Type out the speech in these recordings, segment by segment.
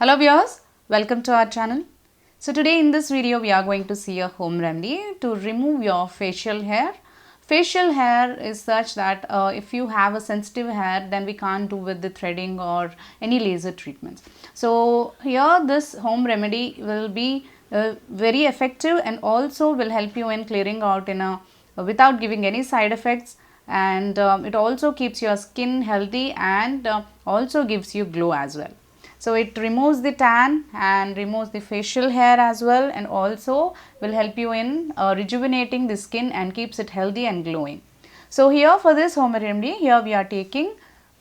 Hello viewers, welcome to our channel. So today in this video we are going to see a home remedy to remove your facial hair. Facial hair is such that if you have a sensitive hair, then we can't do with the threading or any laser treatments. So here this home remedy will be very effective and also will help you in clearing out in a without giving any side effects, and it also keeps your skin healthy and also gives you glow as well. So it removes the tan and removes the facial hair as well, and also will help you in rejuvenating the skin and keeps it healthy and glowing. So here for this home remedy, here we are taking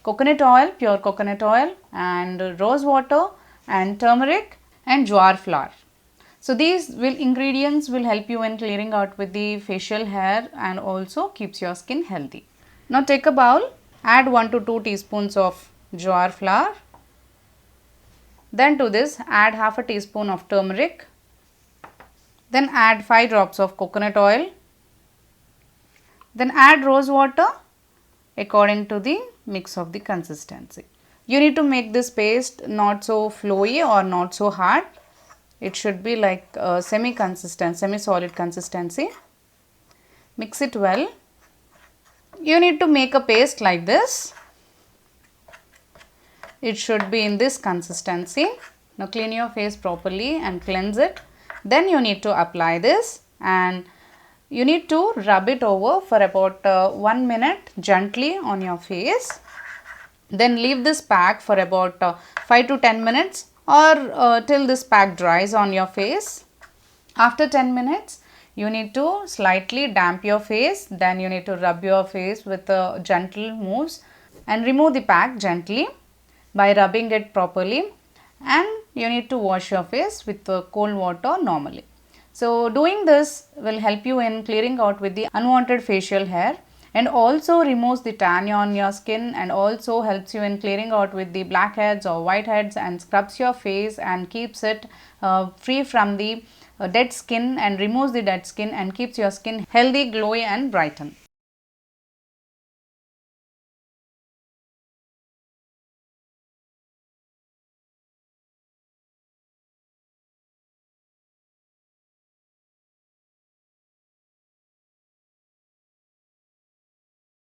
coconut oil, pure coconut oil, and rose water and turmeric and jowar flour. So these ingredients will help you in clearing out with the facial hair and also keeps your skin healthy. Now take a bowl, add 1 to 2 teaspoons of jowar flour. Then to this add half a teaspoon of turmeric. Then add 5 drops of coconut oil. Then add rose water according to the mix of the consistency. You need to make this paste not so flowy or not so hard. It should be like semi-consistent, semi-solid consistency. Mix it well. You need to make a paste like this. It should be in this consistency. Now clean your face properly and cleanse it. Then you need to apply this and you need to rub it over for about 1 minute gently on your face. Then leave this pack for about 5 to 10 minutes or till this pack dries on your face. After 10 minutes, you need to slightly damp your face. Then you need to rub your face with gentle moves and remove the pack gently by rubbing it properly, and you need to wash your face with cold water normally. So doing this will help you in clearing out with the unwanted facial hair and also removes the tan on your skin and also helps you in clearing out with the blackheads or whiteheads and scrubs your face and keeps it free from the dead skin and removes the dead skin and keeps your skin healthy, glowy and brighten.